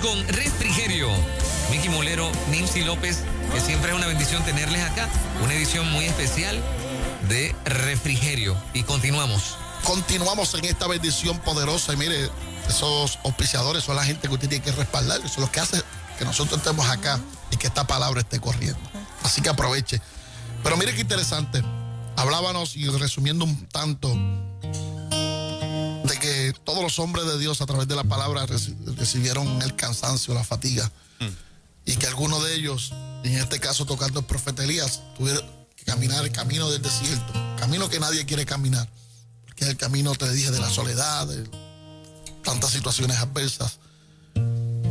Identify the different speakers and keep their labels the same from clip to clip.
Speaker 1: con Refrigerio. Miki Molero, Nimsi López, que siempre es una bendición tenerles acá. Una edición muy especial de Refrigerio. Y continuamos.
Speaker 2: Continuamos en esta bendición poderosa. Y mire, esos auspiciadores son la gente que usted tiene que respaldar. Son los que hacen que nosotros estemos acá y que esta palabra esté corriendo. Así que aproveche. Pero mire qué interesante. Hablábamos y resumiendo un tanto de que todos los hombres de Dios a través de la palabra recibieron el cansancio, la fatiga. Y que algunos de ellos, en este caso tocando el profeta Elías, tuvieron que caminar el camino del desierto. Camino que nadie quiere caminar. Porque es el camino, te dije, de la soledad, de tantas situaciones adversas.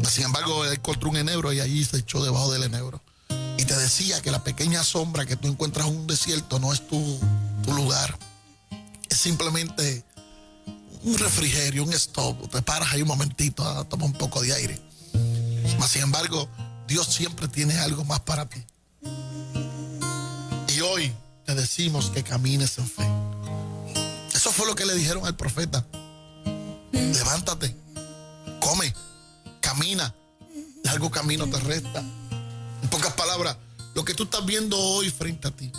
Speaker 2: Sin embargo, él encontró un enebro y allí se echó debajo del enebro. Y te decía que la pequeña sombra que tú encuentras en un desierto no es tu lugar. Es simplemente un refrigerio, un stop. Te paras ahí un momentito a tomar un poco de aire. Mas, sin embargo, Dios siempre tiene algo más para ti. Y hoy te decimos que camines en fe. Eso fue lo que le dijeron al profeta. Levántate, come, camina. Largo camino te resta. En pocas palabras, lo que tú estás viendo hoy frente a ti.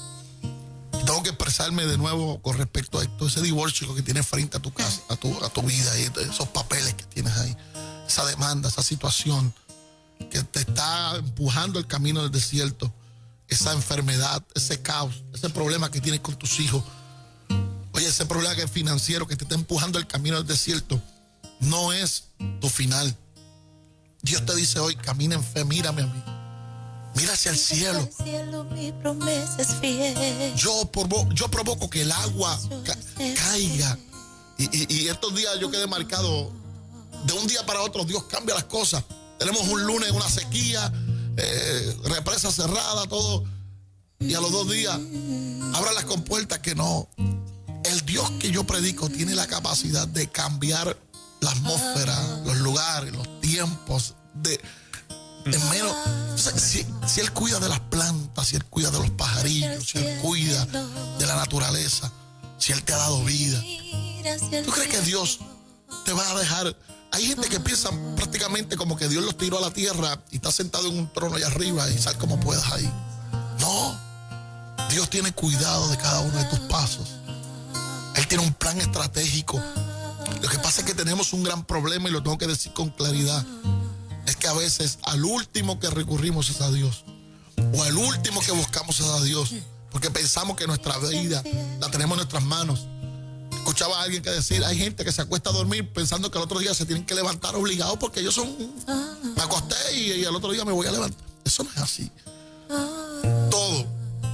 Speaker 2: Tengo que expresarme de nuevo con respecto a esto, ese divorcio que tienes frente a tu casa, a tu vida, y esos papeles que tienes ahí, esa demanda, esa situación que te está empujando el camino del desierto, esa enfermedad, ese caos, ese problema que tienes con tus hijos. Oye, ese problema que es financiero que te está empujando el camino del desierto, no es tu final. Dios te dice hoy, camina en fe, mírame a mí. Mira hacia el cielo.
Speaker 3: Mi promesa es fiel.
Speaker 2: Yo provoco que el agua caiga. Y estos días yo quedé marcado. De un día para otro Dios cambia las cosas. Tenemos un lunes una sequía, represa cerrada, todo. Y a los 2 días abran las compuertas que no. El Dios que yo predico tiene la capacidad de cambiar la atmósfera, los lugares, los tiempos, en menos. O sea, si Él cuida de las plantas, si Él cuida de los pajarillos, si Él cuida de la naturaleza, si Él te ha dado vida, ¿tú crees que Dios te va a dejar? Hay gente que piensa prácticamente como que Dios los tiró a la tierra y está sentado en un trono allá arriba y sal como puedas ahí. No, Dios tiene cuidado de cada uno de tus pasos. Él tiene un plan estratégico. Lo que pasa es que tenemos un gran problema y lo tengo que decir con claridad. Es que a veces al último que recurrimos es a Dios. O al último que buscamos es a Dios. Porque pensamos que nuestra vida la tenemos en nuestras manos. Escuchaba a alguien que decir, hay gente que se acuesta a dormir pensando que al otro día se tienen que levantar obligados porque ellos son... Me acosté y al otro día me voy a levantar. Eso no es así. Todo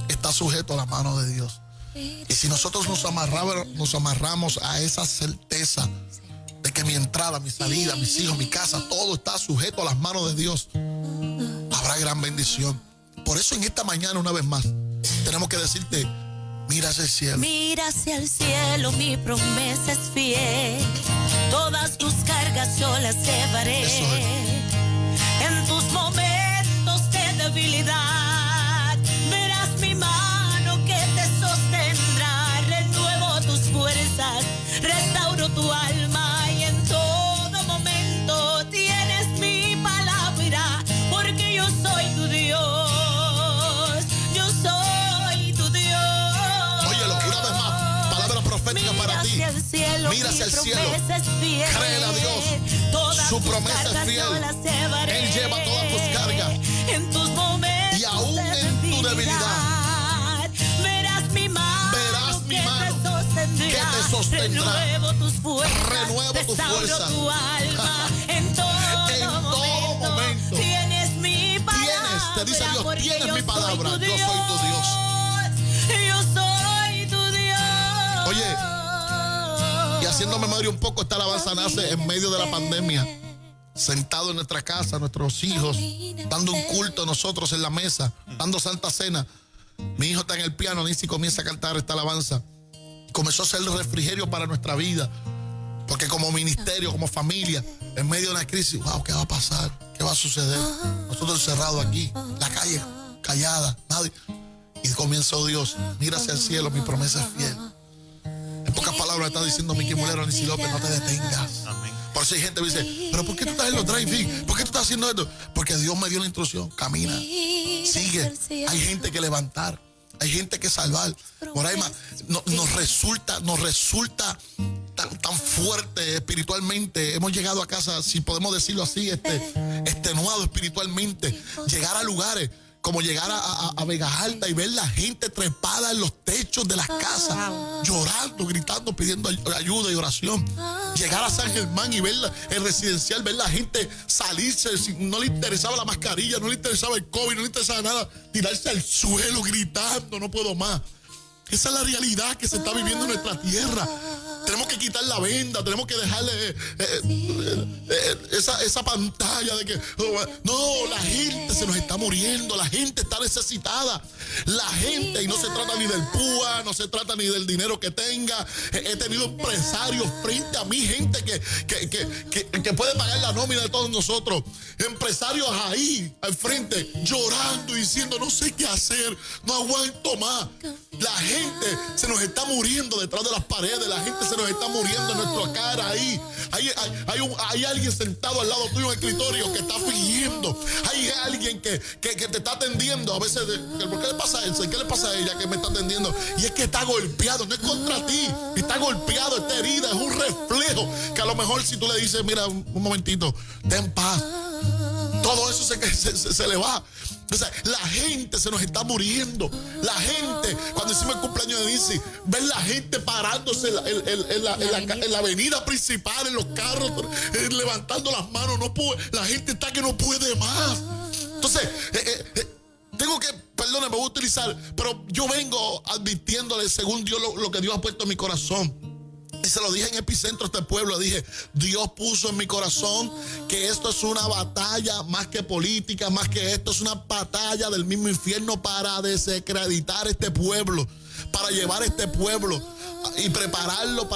Speaker 2: está sujeto a la mano de Dios. Y si nosotros nos amarramos a esa certeza de que mi entrada, mi salida, mis hijos, mi casa, todo está sujeto a las manos de Dios, habrá gran bendición. Por eso en esta mañana, una vez más, tenemos que decirte, mira hacia el cielo.
Speaker 3: Mira hacia el cielo, mi promesa es fiel. Todas tus cargas yo las llevaré.
Speaker 2: Eso es.
Speaker 3: En tus momentos de debilidad, verás mi mano que te sostendrá. Renuevo tus fuerzas, restauro tu alma y en todo momento tienes mi palabra, porque yo soy tu Dios. Yo soy tu Dios.
Speaker 2: Óyelo, una vez más, palabra profética para ti. Mira hacia el cielo. Créele a Dios.
Speaker 3: Todas
Speaker 2: su
Speaker 3: tus
Speaker 2: promesa es
Speaker 3: cargas
Speaker 2: fiel.
Speaker 3: yo las llevaré.
Speaker 2: Él lleva todas tus cargas.
Speaker 3: En tus momentos
Speaker 2: y aún en tu debilidad
Speaker 3: verás mi mano,
Speaker 2: que te sostendrá.
Speaker 3: Renuevo tus fuerzas.
Speaker 2: Restauro
Speaker 3: tu alma. En todo momento tienes mi palabra.
Speaker 2: Te dice Dios, tienes mi palabra. Yo soy tu Dios.
Speaker 3: Yo soy tu Dios.
Speaker 2: Oye, y haciendo memoria un poco, esta alabanza nace en medio de la pandemia. Sentado en nuestra casa, nuestros hijos, dando un culto a nosotros en la mesa, dando Santa Cena. Mi hijo está en el piano, Nancy comienza a cantar esta alabanza. Comenzó a ser el refrigerio para nuestra vida. Porque como ministerio, como familia, en medio de una crisis, wow, ¿qué va a pasar? ¿Qué va a suceder? Nosotros encerrados aquí, la calle callada, nadie. Y comenzó Dios, mira hacia el cielo, mi promesa es fiel. En pocas palabras está diciendo Miki Molero, Nimsi López, no te detengas.
Speaker 1: Amén.
Speaker 2: Por eso hay gente que dice, pero ¿por qué tú estás en los drive-in? ¿Por qué tú estás haciendo esto? Porque Dios me dio la instrucción. Camina, sigue. Hay gente que levantar, hay gente que salvar. Moraima, nos resulta tan fuerte espiritualmente. Hemos llegado a casa, si podemos decirlo así, extenuado espiritualmente. Llegar a lugares como llegar a Vega Alta y ver la gente trepada en los techos de las casas, llorando, gritando, pidiendo ayuda y oración. Llegar a San Germán y ver el residencial, ver la gente salirse, si no le interesaba la mascarilla, no le interesaba el COVID, no le interesaba nada, tirarse al suelo gritando, no puedo más. Esa es la realidad que se está viviendo en nuestra tierra. Tenemos que quitar la venda, tenemos que dejarle esa pantalla de que no, la gente se nos está muriendo, la gente está necesitada, la gente, y no se trata ni del PUA, no se trata ni del dinero que tenga. He tenido empresarios frente a mí, gente que puede pagar la nómina de todos nosotros, empresarios ahí al frente llorando y diciendo no sé qué hacer, no aguanto más. La gente se nos está muriendo detrás de las paredes, la gente se nos está muriendo en nuestra cara ahí. Hay alguien sentado al lado tuyo en el escritorio que está fingiendo. Hay alguien que te está atendiendo. A veces, ¿por qué le pasa a él? ¿Qué le pasa a ella que me está atendiendo? Y es que está golpeado, no es contra ti. Está golpeado, está herida, es un reflejo. Que a lo mejor si tú le dices, mira, un momentito, ten paz, todo eso se le va. O sea, la gente se nos está muriendo. La gente, cuando hicimos el cumpleaños de Nancy, ven la gente parándose en la avenida principal, en los carros, levantando las manos. La gente está que no puede más. Entonces, tengo que, perdón, me voy a utilizar, pero yo vengo advirtiéndole según Dios lo que Dios ha puesto en mi corazón. Y se lo dije en Epicentro a este pueblo, dije, Dios puso en mi corazón que esto es una batalla más que política, más que esto, es una batalla del mismo infierno para desacreditar este pueblo, para llevar este pueblo y prepararlo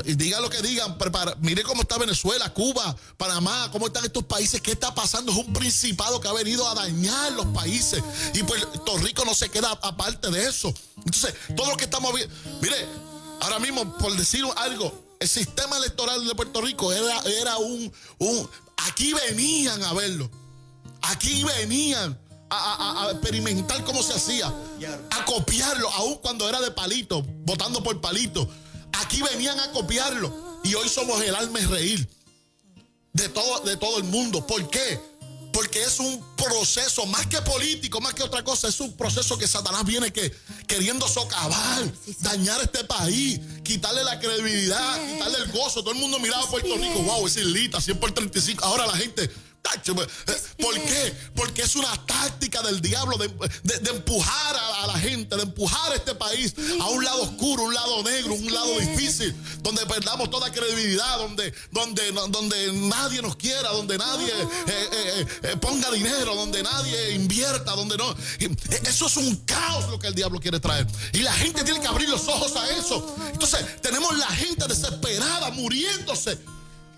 Speaker 2: y digan lo que digan, mire cómo está Venezuela, Cuba, Panamá, cómo están estos países, qué está pasando. Es un principado que ha venido a dañar los países y Puerto Rico no se queda aparte de eso. Entonces, todo lo que estamos viendo, mire, ahora mismo, por decir algo, el sistema electoral de Puerto Rico era aquí venían a verlo. Aquí venían a experimentar cómo se hacía, a copiarlo, aun cuando era de palito, votando por palito. Aquí venían a copiarlo. Y hoy somos el alma y reír de todo el mundo. ¿Por qué? Porque es un proceso más que político, más que otra cosa. Es un proceso que Satanás viene queriendo socavar, dañar este país, quitarle la credibilidad, quitarle el gozo. Todo el mundo miraba a Puerto Rico, wow, es islita, 100 por 35. Ahora la gente, ¿por qué? Porque es una táctica del diablo de empujar a la gente, de empujar a este país a un lado oscuro, un lado negro, un lado difícil, donde perdamos toda credibilidad, donde nadie nos quiera, donde nadie ponga dinero, donde nadie invierta, donde no. Eso es un caos lo que el diablo quiere traer. Y la gente tiene que abrir los ojos a eso. Entonces, tenemos la gente desesperada, muriéndose.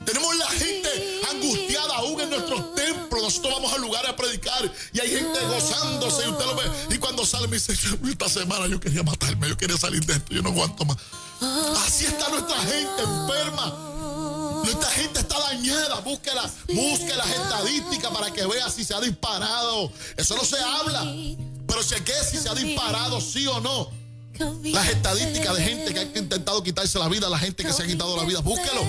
Speaker 2: Tenemos la gente angustiada aún en nuestros templos. Nosotros vamos al lugar a predicar y hay gente gozándose y usted lo ve. Y cuando sale me dice, esta semana yo quería matarme, yo quería salir de esto, yo no aguanto más. Así está nuestra gente enferma. Nuestra gente está dañada. Busque las estadísticas para que vea si se ha disparado. Eso no se habla. Pero chequee si se ha disparado sí o no. Las estadísticas de gente que ha intentado quitarse la vida, la gente que se ha quitado la vida, búsquelo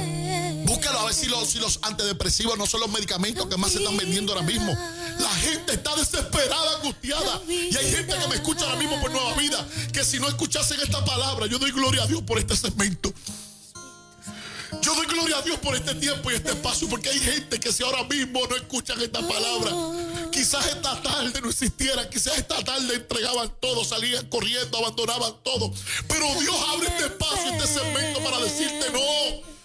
Speaker 2: a ver si los antidepresivos no son los medicamentos que más se están vendiendo ahora mismo. La gente está desesperada, angustiada, y hay gente que me escucha ahora mismo por Nueva Vida, que si no escuchasen esta palabra, yo doy gloria a Dios por este segmento. Yo doy gloria a Dios por este tiempo y este espacio, porque hay gente que si ahora mismo no escuchan esta palabra, quizás esta tarde no existiera, quizás esta tarde entregaban todo, salían corriendo, abandonaban todo. Pero Dios abre este espacio, este segmento para decirte no.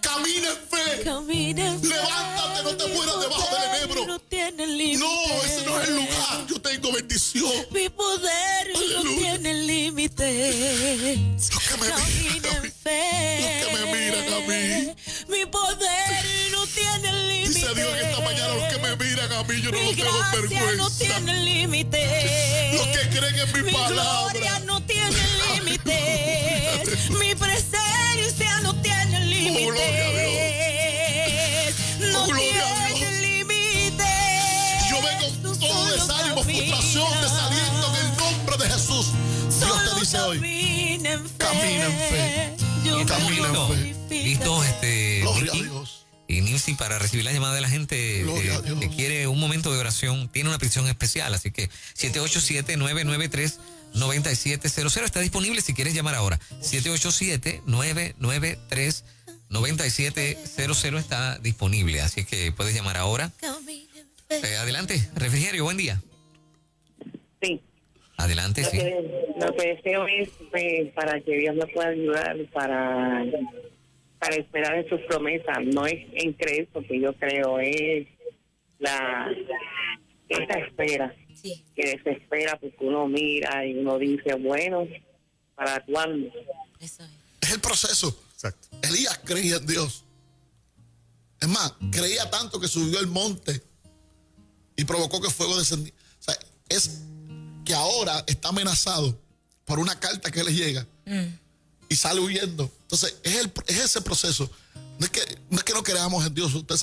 Speaker 2: Camina en fe. Levántate, no te mueras debajo del enebro. No, ese no es el lugar. Yo tengo bendición.
Speaker 3: Mi poder no tiene límites. Camina en fe.
Speaker 2: Los que me miran a mí.
Speaker 3: Mi poder no tiene límites.
Speaker 2: Dice Dios en esta mañana, los que me miran a mí, yo no los tengo vergüenza.
Speaker 3: No tiene límites.
Speaker 2: Los que creen en mi palabra.
Speaker 3: Mi gloria no tiene límites. Mi presencia no tiene límites.
Speaker 2: Oh, gloria a Dios.
Speaker 3: no
Speaker 2: gloria a Dios.
Speaker 3: tiene límite.
Speaker 2: Yo vengo con todo
Speaker 3: Solo
Speaker 2: desánimo,
Speaker 3: camina.
Speaker 2: frustración, desaliento en el nombre de Jesús. Dios te dice hoy, camina en fe. Camina en fe.
Speaker 1: Listo,
Speaker 2: Gloria a
Speaker 1: Vicky
Speaker 2: Dios.
Speaker 1: y Nilsi, para recibir la llamada de la gente
Speaker 2: Gloria a Dios.
Speaker 1: que quiere un momento de oración. Tiene una petición especial, así que 787-993-9700 está disponible si quieres llamar ahora. 787-993-9700 está disponible, así que puedes llamar ahora. Adelante, refrigerio, buen día.
Speaker 4: Sí,
Speaker 1: Adelante, sí.
Speaker 4: lo que deseo es para que Dios me pueda ayudar para esperar en sus promesas. No es en creer, porque yo creo, es esa espera que desespera, porque uno mira y uno dice, bueno, ¿para cuándo?
Speaker 3: Eso es.
Speaker 2: Es el proceso.
Speaker 5: Exacto.
Speaker 2: Elías creía en Dios. Es más, creía tanto que subió el monte y provocó que fuego descendiera. O sea, es que ahora está amenazado por una carta que le llega y sale huyendo. Entonces, es ese proceso. No es que no creamos en Dios. Usted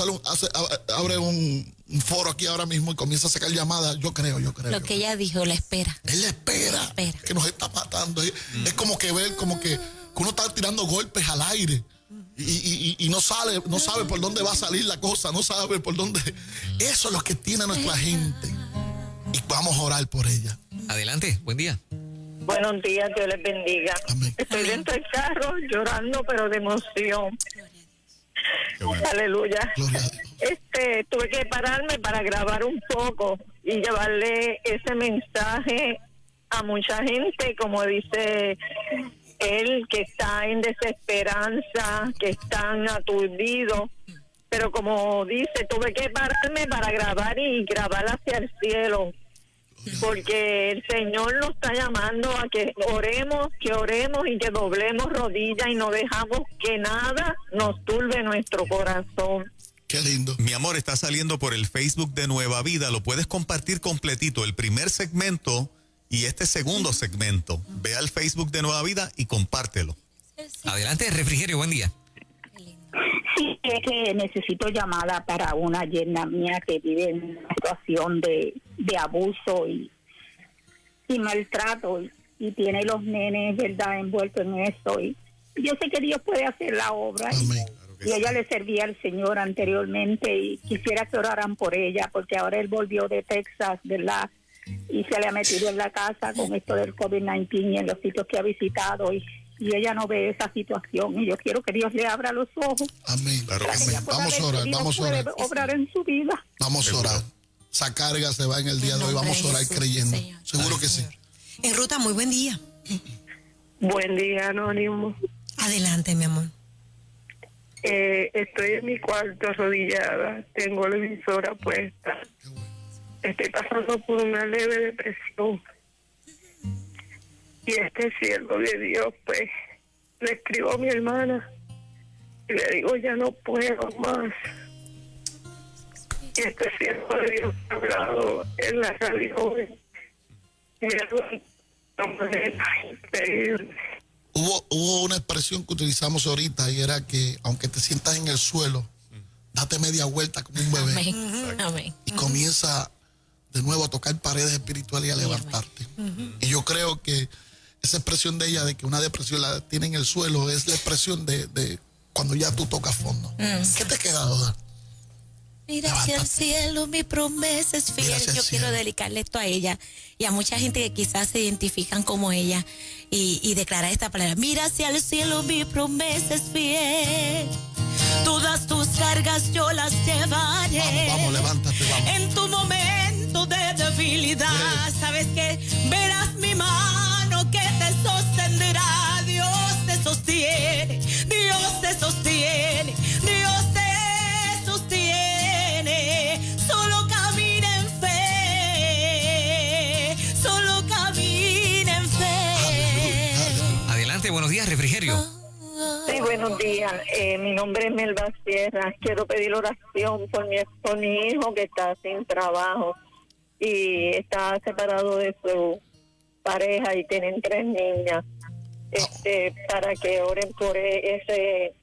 Speaker 2: abre un foro aquí ahora mismo y comienza a sacar llamadas. Yo creo.
Speaker 3: Lo que ella dijo, la espera.
Speaker 2: Él espera que nos está matando. Es como que ver, como que uno está tirando golpes al aire y no sabe por dónde va a salir la cosa, no sabe por dónde. Eso es lo que tiene nuestra gente. Y vamos a orar por ella.
Speaker 1: Adelante, buen día.
Speaker 4: Buenos días, Dios les bendiga.
Speaker 2: Amén.
Speaker 4: Estoy dentro del carro llorando, pero de emoción.
Speaker 5: Qué bueno.
Speaker 4: Aleluya.
Speaker 2: Gloria a Dios.
Speaker 4: Tuve que pararme para grabar un poco y llevarle ese mensaje a mucha gente, como dice él, que está en desesperanza, que están aturdidos. Pero como dice, tuve que pararme para grabar y grabar hacia el cielo, porque el Señor nos está llamando a que oremos y que doblemos rodillas y no dejamos que nada nos turbe nuestro corazón.
Speaker 2: Qué lindo.
Speaker 5: Mi amor, está saliendo por el Facebook de Nueva Vida. Lo puedes compartir completito, el primer segmento y este segundo segmento. Ve al Facebook de Nueva Vida y compártelo.
Speaker 1: Adelante, refrigerio, buen día.
Speaker 6: Sí, es que necesito llamada para una yerna mía que vive en una situación de abuso y maltrato y tiene los nenes, ¿verdad?, envueltos en eso. Y yo sé que Dios puede hacer la obra.
Speaker 2: Amén.
Speaker 6: Y ella le servía al Señor anteriormente y quisiera que oraran por ella, porque ahora él volvió de Texas, ¿verdad?, y se le ha metido en la casa con esto del COVID-19 y en los sitios que ha visitado y ella no ve esa situación y yo quiero que Dios le abra los ojos.
Speaker 2: Amén.
Speaker 5: Claro que
Speaker 6: para que
Speaker 5: sí.
Speaker 6: ella pueda
Speaker 2: Vamos a
Speaker 6: ver
Speaker 2: orar,
Speaker 6: que Dios
Speaker 2: vamos a
Speaker 6: puede
Speaker 2: orar.
Speaker 6: obrar en su vida.
Speaker 2: Vamos a orar. Esa carga se va en el día de hoy. Vamos a orar creyendo. Seguro que sí.
Speaker 7: En ruta, muy buen día.
Speaker 4: Buen día, Anónimo.
Speaker 7: Adelante, mi amor.
Speaker 4: Estoy en mi cuarto arrodillada, tengo la emisora puesta. Estoy pasando por una leve depresión. Y este siervo de Dios, pues, le escribo a mi hermana y le digo, ya no puedo más. Y este siervo de Dios ha hablado en la radio hoy. Y es una manera increíble.
Speaker 2: Hubo una expresión que utilizamos ahorita y era que aunque te sientas en el suelo, date media vuelta como un bebé.
Speaker 3: Amén. Amén.
Speaker 2: Y comienza de nuevo a tocar paredes espirituales y a levantarte. Y yo creo que esa expresión de ella de que una depresión la tiene en el suelo es la expresión de cuando ya tú tocas fondo. ¿Qué te queda, Oda?
Speaker 3: Mira hacia el cielo, mi promesa es fiel.
Speaker 2: Mira hacia el
Speaker 3: Yo quiero
Speaker 2: cielo.
Speaker 3: dedicarle esto a ella y a mucha gente que quizás se identifican como ella y declarar esta palabra. Mira hacia el cielo, mi promesa es fiel. Todas tus cargas yo las llevaré.
Speaker 2: Vamos, levántate, vamos.
Speaker 3: En tu momento de debilidad, sabes que verás mi mano que te sostendrá. Dios te sostiene, Dios te sostiene, Dios te sostiene. Solo camina en fe, solo camina en fe.
Speaker 1: Adelante, buenos días, refrigerio.
Speaker 4: Sí, buenos días. Mi nombre es Melba Sierra. Quiero pedir oración por mi hijo que está sin trabajo y está separado de su pareja y tienen 3 niñas. Para que oren por ese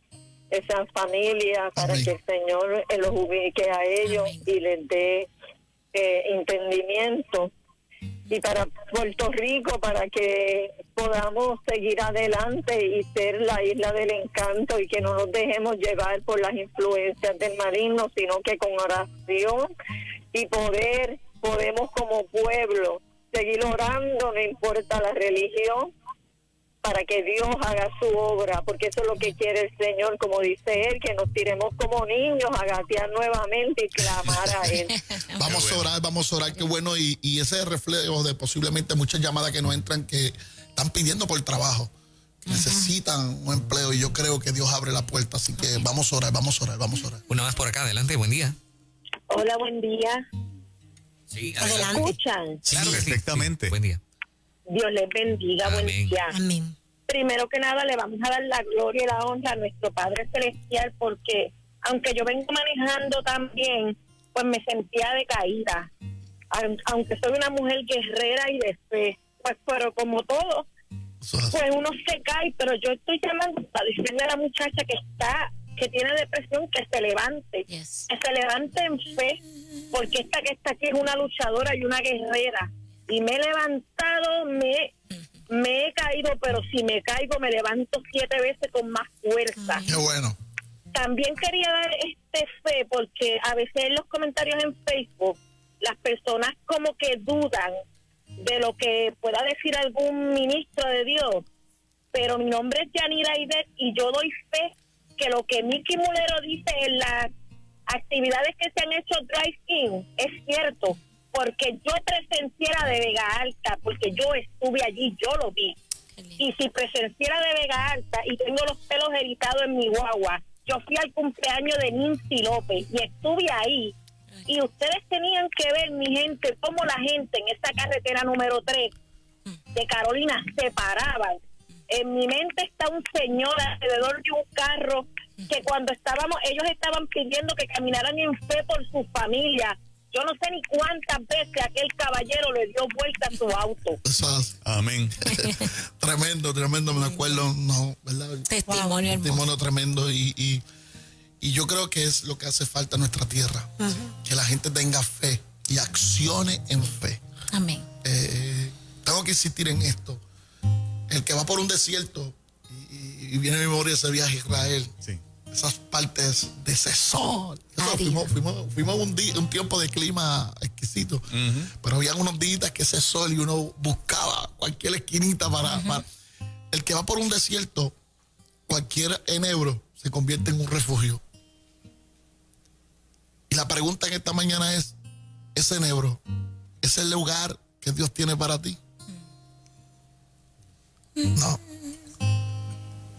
Speaker 4: esa familia, para
Speaker 2: Amén.
Speaker 4: que el Señor los ubique a ellos
Speaker 7: Amén.
Speaker 4: y les dé entendimiento. Y para Puerto Rico, para que podamos seguir adelante y ser la isla del encanto y que no nos dejemos llevar por las influencias del maligno, sino que con oración y podemos como pueblo seguir orando, no importa la religión, para que Dios haga su obra, porque eso es lo que quiere el Señor, como dice Él, que nos tiremos como niños a gatear nuevamente y clamar a Él.
Speaker 2: Vamos a orar, qué bueno. Y ese reflejo de posiblemente muchas llamadas que nos entran que están pidiendo por trabajo, que necesitan un empleo, y yo creo que Dios abre la puerta, así que vamos a orar.
Speaker 1: Una más por acá, adelante, buen día.
Speaker 4: Hola, buen día.
Speaker 1: Sí,
Speaker 7: Adelante.
Speaker 4: ¿Escuchan?
Speaker 1: Claro que sí,
Speaker 5: perfectamente.
Speaker 1: sí. Buen día.
Speaker 4: Dios les bendiga,
Speaker 1: Amén.
Speaker 4: buen día.
Speaker 7: Amén.
Speaker 4: Primero que nada, le vamos a dar la gloria y la honra a nuestro Padre Celestial, porque aunque yo vengo manejando también, pues me sentía decaída. Aunque soy una mujer guerrera y de fe, pues pero como todo, pues uno se cae, pero yo estoy llamando para decirle a la muchacha que tiene depresión, que se levante,
Speaker 7: Yes.
Speaker 4: que se levante en fe, porque esta que está aquí es una luchadora y una guerrera. Y me he levantado, me he caído, pero si me caigo me levanto 7 veces con más fuerza.
Speaker 2: Qué bueno.
Speaker 4: También quería dar fe, porque a veces en los comentarios en Facebook las personas como que dudan de lo que pueda decir algún ministro de Dios, pero mi nombre es Yanira Aidet y yo doy fe que lo que Mickey Mulero dice en las actividades que se han hecho drive-in es cierto, porque yo presenciera de Vega Alta, porque yo estuve allí, yo lo vi. Y si presenciera de Vega Alta y tengo los pelos editados en mi guagua, yo fui al cumpleaños de Nancy López y estuve ahí. Y ustedes tenían que ver, mi gente, cómo la gente en esa carretera número 3 de Carolina se paraban. En mi mente está un señor alrededor de un carro que cuando ellos estaban pidiendo que caminaran en fe por su familia. Yo no sé ni cuántas veces aquel caballero le dio vuelta a su auto.
Speaker 5: Amén.
Speaker 2: Tremendo, me acuerdo, no, ¿verdad?
Speaker 7: Testimonio hermoso.
Speaker 2: Testimonio tremendo y yo creo que es lo que hace falta en nuestra tierra, que la gente tenga fe y accione en fe.
Speaker 7: Amén.
Speaker 2: Tengo que insistir en esto. El que va por un desierto y viene a mi memoria ese viaje a Israel,
Speaker 5: Sí.
Speaker 2: esas partes de ese sol.
Speaker 7: Árido.
Speaker 2: Fuimos un tiempo de clima exquisito, pero había unos días que ese sol y uno buscaba cualquier esquinita para. El que va por un desierto, cualquier enebro se convierte en un refugio. Y la pregunta en esta mañana es, ¿ese enebro es el lugar que Dios tiene para ti? No.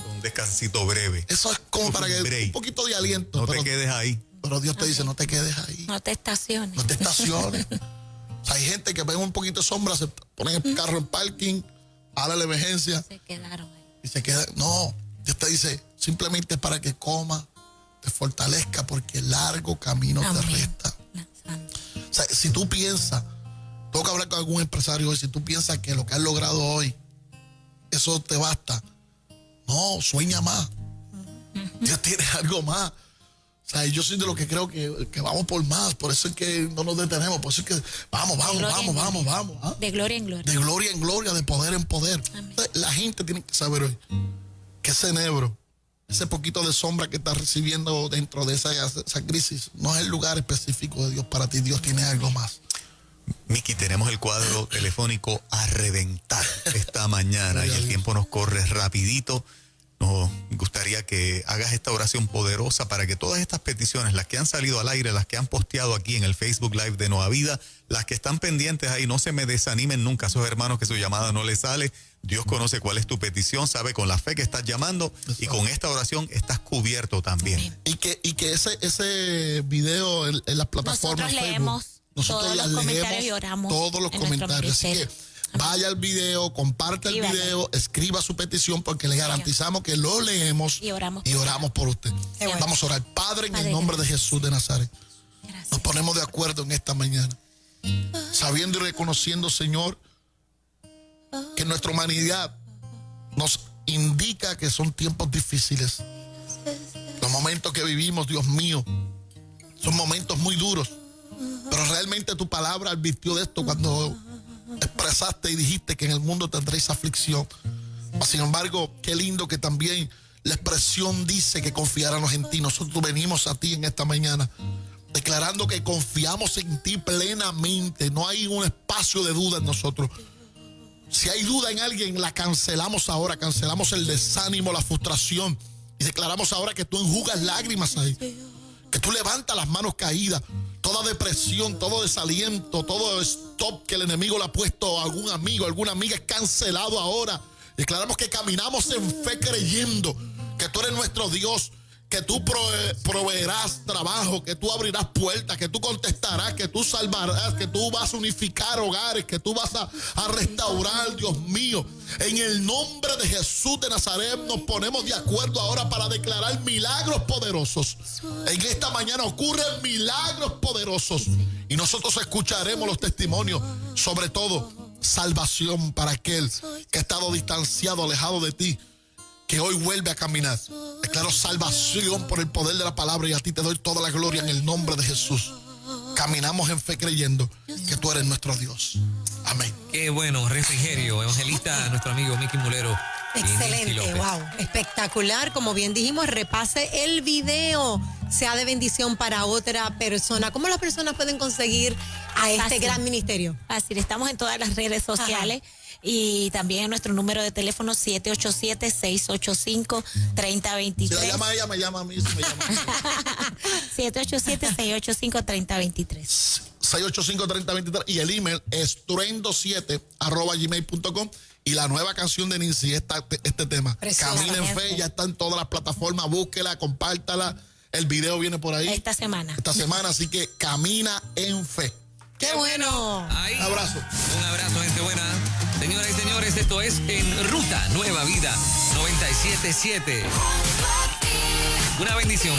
Speaker 5: Un descansito breve.
Speaker 2: Eso es como para que
Speaker 5: break.
Speaker 2: un poquito de aliento.
Speaker 5: No te
Speaker 2: pero,
Speaker 5: quedes ahí.
Speaker 2: pero Dios te dice, no te quedes ahí.
Speaker 7: No te estaciones.
Speaker 2: No te estaciones. O sea, hay gente que ve un poquito de sombra, se pone el carro en parking, habla la emergencia
Speaker 7: Se quedaron ahí.
Speaker 2: y se queda. No, Dios te dice, simplemente para que coma, te fortalezca, porque el largo camino te
Speaker 7: Amén.
Speaker 2: resta.
Speaker 7: Santo.
Speaker 2: O sea, si tú piensas, tengo que hablar con algún empresario hoy, si tú piensas que lo que has logrado hoy, eso te basta. No, sueña más. Dios tiene algo más. O sea, yo soy de los que creo que vamos por más, por eso es que no nos detenemos, por eso es que vamos. ¿Ah?
Speaker 7: De gloria en gloria.
Speaker 2: De gloria en gloria, de poder en poder.
Speaker 7: Amén.
Speaker 2: Entonces, la gente tiene que saber hoy que ese enebro, ese poquito de sombra que estás recibiendo dentro de esa crisis, no es el lugar específico de Dios para ti. Dios tiene algo más.
Speaker 5: Miki, tenemos el cuadro telefónico a reventar esta mañana y el tiempo nos corre rapidito. Nos gustaría que hagas esta oración poderosa para que todas estas peticiones, las que han salido al aire, las que han posteado aquí en el Facebook Live de Nueva Vida, las que están pendientes ahí, no se me desanimen nunca, esos hermanos que su llamada no les sale. Dios conoce cuál es tu petición, sabe con la fe que estás llamando y con esta oración estás cubierto también.
Speaker 7: Amén.
Speaker 2: Y que ese video en las plataformas
Speaker 7: Nosotros
Speaker 2: Facebook,
Speaker 7: leemos
Speaker 2: nosotros
Speaker 7: todos
Speaker 2: ya
Speaker 7: los comentarios
Speaker 2: leemos
Speaker 7: y oramos
Speaker 2: todos los
Speaker 7: en nuestro
Speaker 2: comentarios. Así que
Speaker 7: ministerio.
Speaker 2: vaya al video, comparte el
Speaker 7: Escríbalo.
Speaker 2: video, escriba su petición, porque le garantizamos que lo leemos
Speaker 7: Y oramos
Speaker 2: por usted.
Speaker 7: Qué bueno.
Speaker 2: Vamos a orar. Padre, en
Speaker 7: Padre,
Speaker 2: el nombre de Jesús de Nazaret,
Speaker 7: Gracias.
Speaker 2: nos ponemos de acuerdo en esta mañana, sabiendo y reconociendo, Señor, que nuestra humanidad nos indica que son tiempos difíciles. momentos que vivimos, Dios mío, son momentos muy duros. Pero realmente tu palabra advirtió de esto cuando expresaste y dijiste que en el mundo tendréis aflicción. Sin embargo, qué lindo que también la expresión dice que confiáramos en ti. Nosotros venimos a ti en esta mañana declarando que confiamos en ti plenamente. No hay un espacio de duda en nosotros. Si hay duda en alguien, la cancelamos ahora. Cancelamos el desánimo, la frustración. Y declaramos ahora que tú enjugas lágrimas ahí. Que tú levantas las manos caídas. Toda depresión, todo desaliento, todo stop que el enemigo le ha puesto a algún amigo, alguna amiga, es cancelado ahora. Declaramos que caminamos en fe creyendo que tú eres nuestro Dios, que tú proveerás trabajo, que tú abrirás puertas, que tú contestarás, que tú salvarás, que tú vas a unificar hogares, que tú vas a restaurar, Dios mío. En el nombre de Jesús de Nazaret nos ponemos de acuerdo ahora para declarar milagros poderosos. En esta mañana ocurren milagros poderosos y nosotros escucharemos los testimonios, sobre todo salvación para aquel que ha estado distanciado, alejado de ti, que hoy vuelve a caminar. Declaro salvación por el poder de la palabra y a ti te doy toda la gloria en el nombre de Jesús. Caminamos en fe creyendo que tú eres nuestro Dios. Amén.
Speaker 1: Qué bueno, refrigerio, evangelista, nuestro amigo Mickey Mulero.
Speaker 8: Excelente, wow, espectacular. Como bien dijimos, repase el video, sea de bendición para otra persona. ¿Cómo las personas pueden conseguir a este
Speaker 7: Fácil.
Speaker 8: gran ministerio?
Speaker 7: Así, estamos en todas las redes sociales.
Speaker 8: Ajá.
Speaker 7: Y también en nuestro número de teléfono 787-685-3023.
Speaker 2: Si la llama ella, me llama a mí. Si me llama.
Speaker 7: 787-685-3023.
Speaker 2: 685-3023 y el email estruendo7@gmail.com. Y la nueva canción de Nincy, este tema,
Speaker 8: Preciosa.
Speaker 2: Camina en Fe, ya está en todas las plataformas, búsquela, compártala. El video viene por ahí
Speaker 7: Esta semana.
Speaker 2: así que Camina en Fe.
Speaker 8: ¡Qué bueno!
Speaker 1: Ahí.
Speaker 2: Un abrazo.
Speaker 1: Un abrazo, gente buena. Señoras y señores, esto es En Ruta Nueva Vida 97.7. Una bendición.